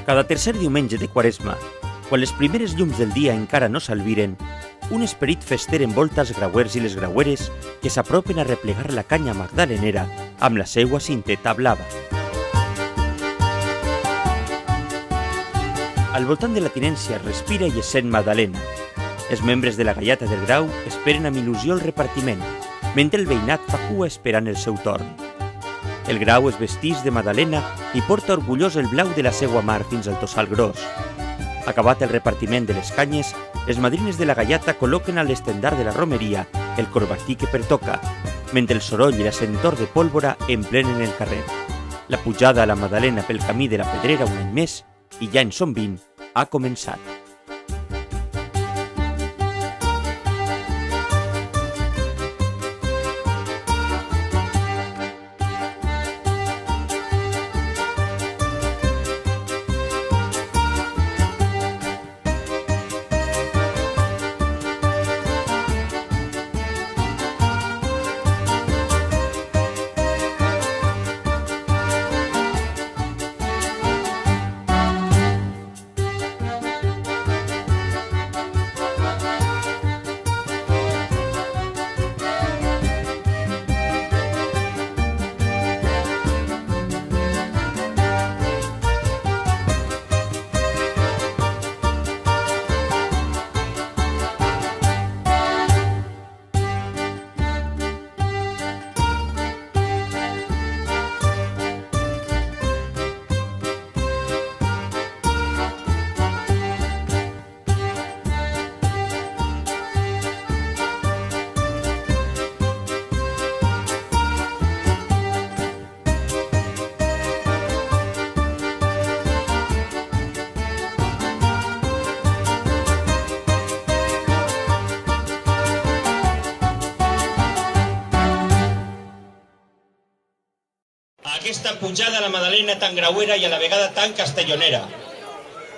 Cada tercer diumenge de Quaresma, quan les primeres llums del dia encara no s'albiren, un esperit fester envolta els grauers i les graueres que s'apropen a replegar la canya magdalenera amb la seua cinteta blava. Al voltant de la tinència respira i es sent Madalena. Els membres de la gaiata del Grau esperen amb il·lusió el repartiment, mentre el veïnat fa cua esperant el seu torn. El Grau es vestís de Madalena i porta orgullós el blau de la seua mar fins al tossal gros. Acabat el repartiment de les canyes, les madrines de la gaiata col·loquen a l'estendard de la romeria el corbatí que pertoca, mentre el soroll i la sentor de pólvora emplenen el carrer. La pujada a la Madalena pel camí de la Pedrera un any més, i ja en són 20, ha començat. Aquesta pujada a la Madalena tan grauera i a la vegada tan castellonera.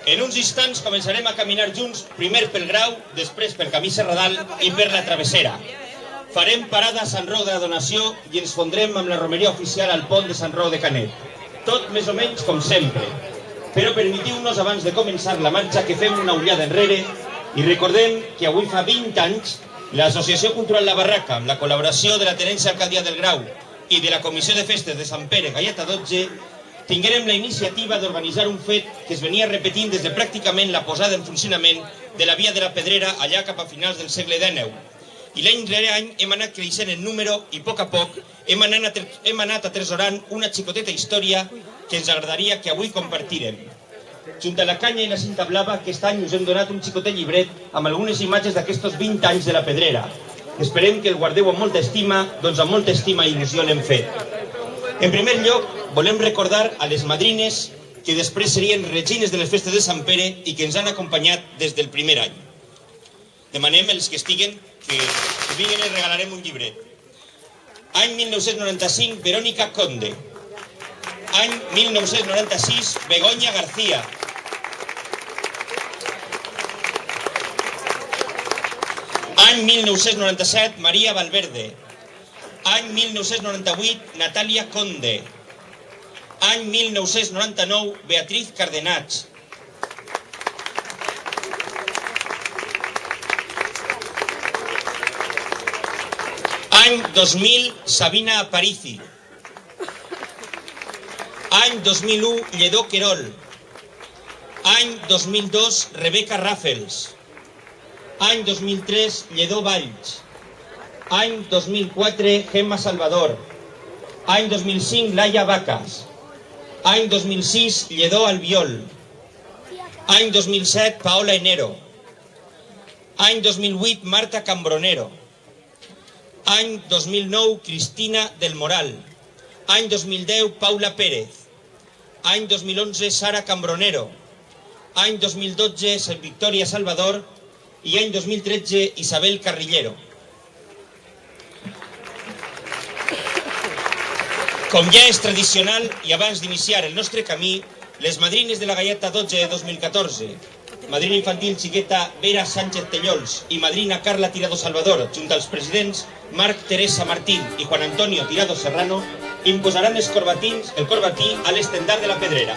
En uns instants començarem a caminar junts, primer pel Grau, després pel camí Serradal i per la Travessera. Farem parada a Sant Roc de la Donació i ens fondrem amb la romeria oficial al pont de Sant Roc de Canet. Tot més o menys com sempre. Però permetiu-nos abans de començar la marxa que fem una ullada enrere i recordem que avui fa 20 anys l'Associació Cultural La Barraca, amb la col·laboració de la Tenència Alcaldia del Grau i de la Comissió de Festes de Sant Pere Gaiata 12, tinguérem la iniciativa d'organitzar un fet que es venia repetint des de pràcticament la posada en funcionament de la via de la Pedrera allà cap a finals del segle XIX. I l'any rere any hem anat creixent en número i a poc hem anat atresorant una xicoteta història que ens agradaria que avui compartirem. Junt a la canya i la cinta blava, aquest any us hem donat un xicotet llibret amb algunes imatges d'aquestos 20 anys de la Pedrera. Esperem que el guardeu amb molta estima, doncs amb molta estima i il·lusió l'hem fet. En primer lloc, volem recordar a les madrines que després serien regines de les festes de Sant Pere i que ens han acompanyat des del primer any. Demanem els que estiguen que vinguin i regalarem un llibret. Any 1995, Verónica Conde. Any 1996, Begoña García. Any 1997, Maria Valverde. Any 1998, Natàlia Conde. Any 1999, Beatriz Cardenats. Any 2000, Sabina Aparici. Any 2001, Lledó Querol. Any 2002, Rebeca Raffels. Any 2003, Lledó Valls. Any 2004, Gemma Salvador. Any 2005, Laia Vacas. Any 2006, Lledó Albiol. Any 2007, Paola Enero. Any 2008, Marta Cambronero. Any 2009, Cristina del Moral. Any 2010, Paula Pérez. Any 2011, Sara Cambronero. Any 2012, Victòria Salvador. I any 2013, Isabel Carrillero. Com ja és tradicional, i abans d'iniciar el nostre camí, les madrines de la Gaiata 12 de 2014, madrina infantil xiqueta Vera Sánchez Tellols i madrina Carla Tirado Salvador, junt als presidents Marc Teresa Martín i Juan Antonio Tirado Serrano, imposaran el corbatí a l'estendard de la Pedrera.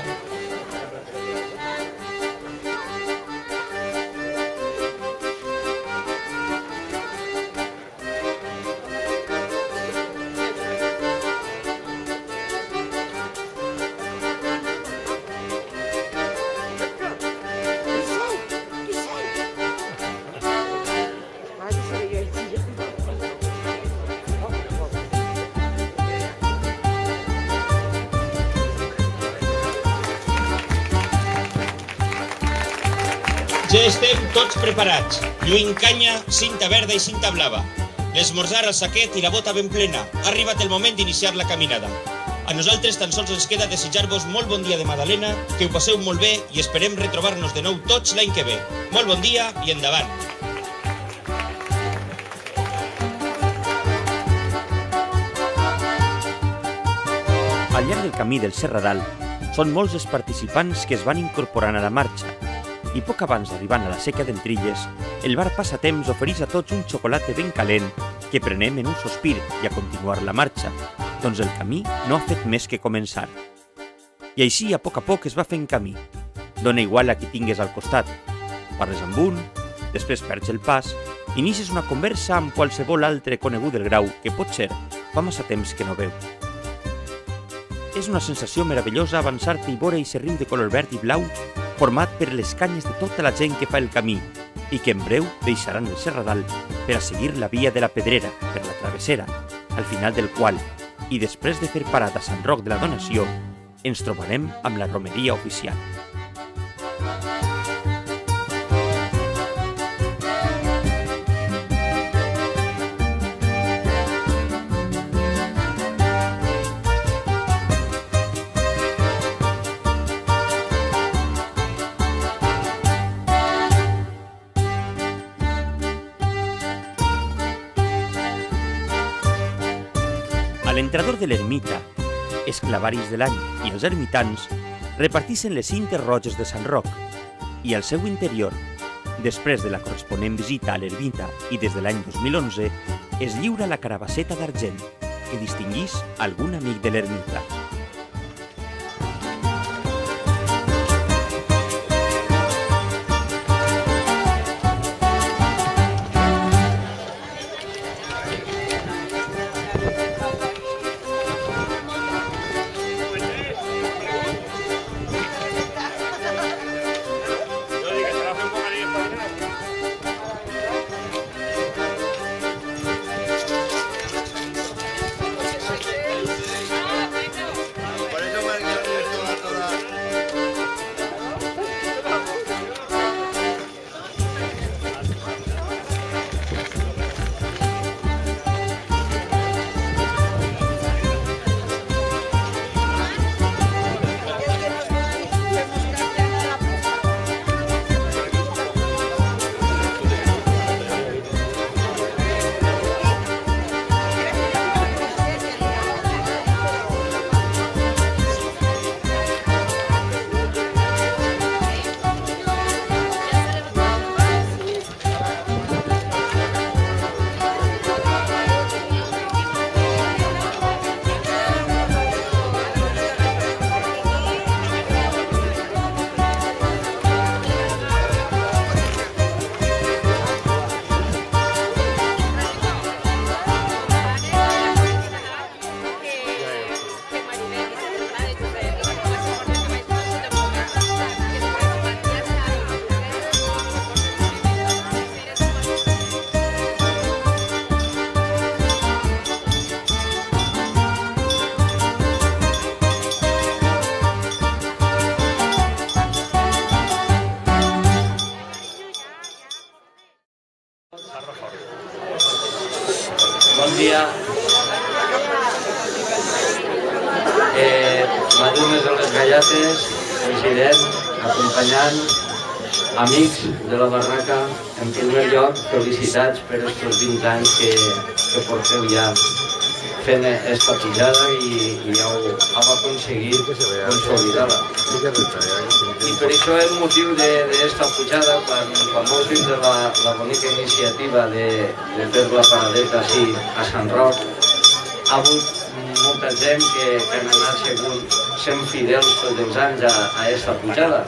Ja estem tots preparats. Lluint canya, cinta verda i cinta blava. L'esmorzar al saquet i la bota ben plena. Ha arribat el moment d'iniciar la caminada. A nosaltres tan sols ens queda desitjar-vos molt bon dia de Madalena, que ho passeu molt bé i esperem retrobar-nos de nou tots l'any que ve. Molt bon dia i endavant! Al llarg del camí del Serradal són molts els participants que es van incorporant a la marxa i poc abans d'arribar a la Seca d'Entrilles, el bar Passatemps ofereix a tots un xocolate ben calent que prenem en un sospir i a continuar la marxa, doncs el camí no ha fet més que començar. I així a poc es va fent camí. Dóna igual a qui tingues al costat. Parles amb un, després perds el pas, inicies una conversa amb qualsevol altre conegut del Grau que potser fa massa temps que no veu. És una sensació meravellosa avançar-te i veure aquest riu de color verd i blau format per les canyes de tota la gent que fa el camí i que en breu deixaran el Serradal per a seguir la via de la Pedrera per la travessera, al final del qual, i després de fer parat a Sant Roc de la Donació, ens trobarem amb la romeria oficial. A l'entrador de l'ermita, els clavaris de l'any i els ermitans repartixen les cintes roges de Sant Roc i al seu interior, després de la corresponent visita a l'ermita i des de l'any 2011, es lliura la carabasseta d'argent que distingís algun amic de l'ermita. Bon dia. Madunes de les Gallates, president, acompanyant, amics de la barraca, en primer lloc, felicitats per aquests 20 anys que porteu ja fent esta pujada i ja ho hem aconseguit consolidar-la. I per això el motiu d'esta pujada, quan vos dic de la bonica iniciativa de fer la paradeta així a Sant Roc, ha hagut molta gent que han anat sent fidels tots els anys a aquesta pujada.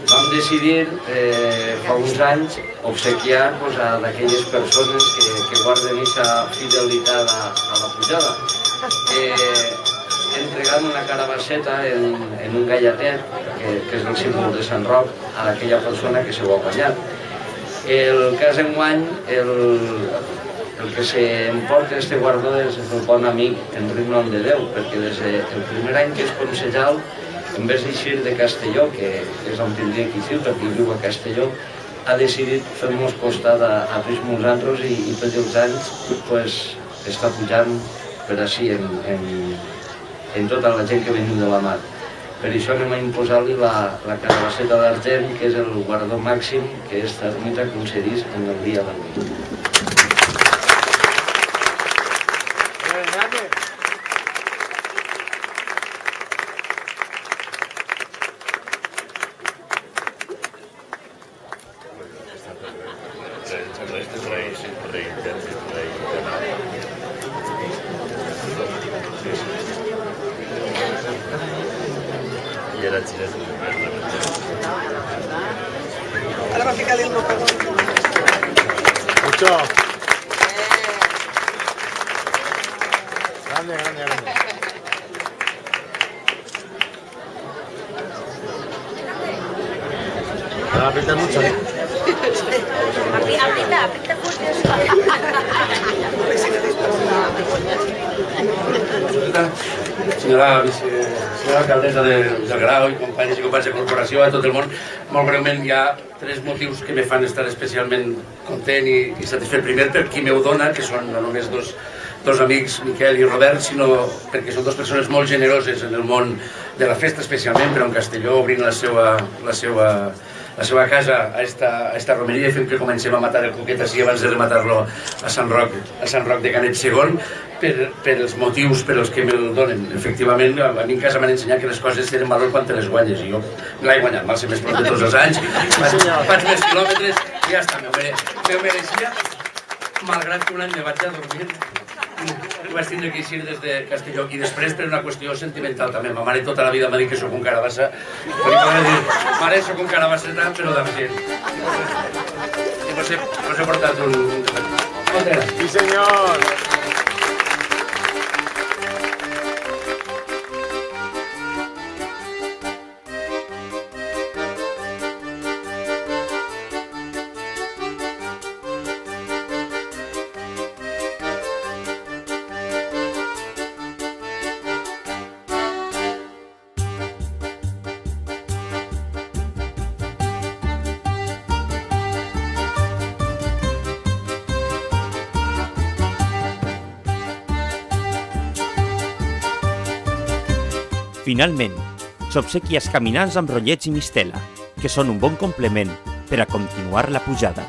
Vam decidir fa uns anys obsequiar a d'aquelles persones que guarden aquesta fidelitat a la pujada, entregant una carabasseta en un gallatet, que és el símbol de Sant Roc, a aquella persona que s'ho ha guanyat. El cas enguany, el que s'emporta este guardó és el bon amic Enric Nom de Déu, perquè des del primer any que és concejal en vez d'eixir de Castelló, que és on tindria que eixir, perquè viu a Castelló, ha decidit fer-nos costat a tots nosaltres i tots els anys està pujant per així en tota la gent que venim de la mar. Per això anem a imposar-li la carabasseta d'argent, que és el guardó màxim que esta ermita concedís en el dia d'avui. Ahora va a picar el mocador. Mucho. Grande, grande, grande. Ahora aprieta mucho, ¿eh? Aprieta fuerte. Senyora alcaldessa del Grau i companys i companys de corporació, a tot el món, molt breument hi ha 3 motius que me fan estar especialment content i satisfet. Primer, per qui m'ho dona, que són no només dos amics, Miquel i Robert, sinó perquè són 2 persones molt generoses en el món de la festa, especialment, però en Castelló, obrint la seva casa a esta romeria i fent que comencem a matar el cuquet així abans de rematar-lo a Sant Roc de Canet II, per els motius per als que me'l donen. Efectivament, a mi en casa m'han ensenyat que les coses tenen valor quan te les guanyes, i jo me l'he guanyat, mal ser més prop de tots els anys, faig més quilòmetres i ja està, m'ho mereixia, malgrat que un any me vaig a dormir i vaig tindre que eixir des de Castelló. I després per una qüestió sentimental també. Ma mare tota la vida m'ha dit que soc un carabassa, però li podré dir, mare, soc un carabasseta, però d'argent. I vos he portat un... Moltes gràcies. Sí, senyor. Finalment, s'obsequia els caminants amb rotllets i mistela, que són un bon complement per a continuar la pujada.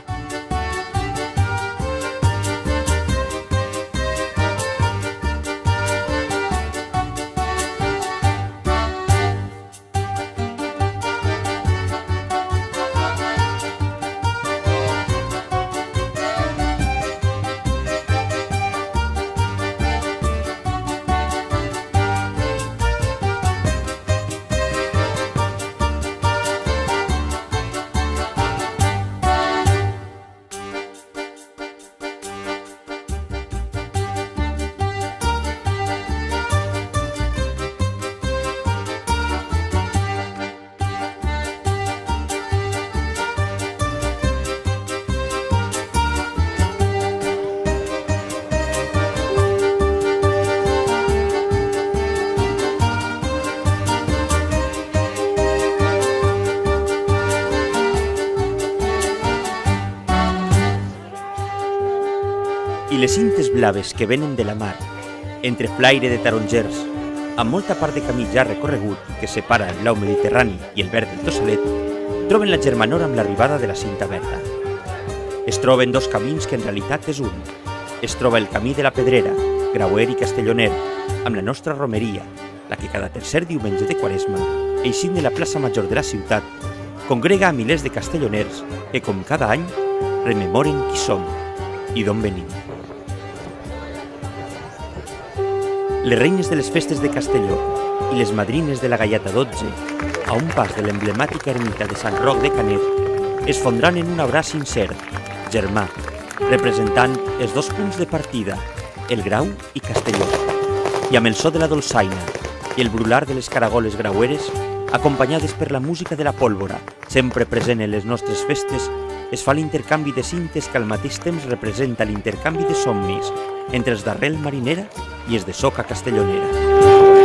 I les cintes blaves que venen de la mar, entre flaire de tarongers, amb molta part de camí ja recorregut que separa el blau mediterrani i el verd del Tossalet, troben la germanor amb l'arribada de la cinta verda. Es troben 2 camins que en realitat és un. Es troba el camí de la Pedrera, Grauer i Castelloner, amb la nostra romeria, la que cada tercer diumenge de Quaresma, eixint de la plaça Major de la ciutat, congrega a milers de castelloners que, com cada any, rememoren qui som i d'on venim. Les reines de les festes de Castelló i les madrines de la Gaiata 12, a un pas de l'emblemàtica ermita de Sant Roc de Canet, es fondran en un abraç sincer, germà, representant els 2 punts de partida, el Grau i Castelló, i amb el so de la dolçaina i el brular de les caragoles graueres, acompanyades per la música de la pólvora, sempre present en les nostres festes, es fa l'intercanvi de cintes que al mateix temps representa l'intercanvi de somnis entre els d'arrel marinera i els de soca castellonera.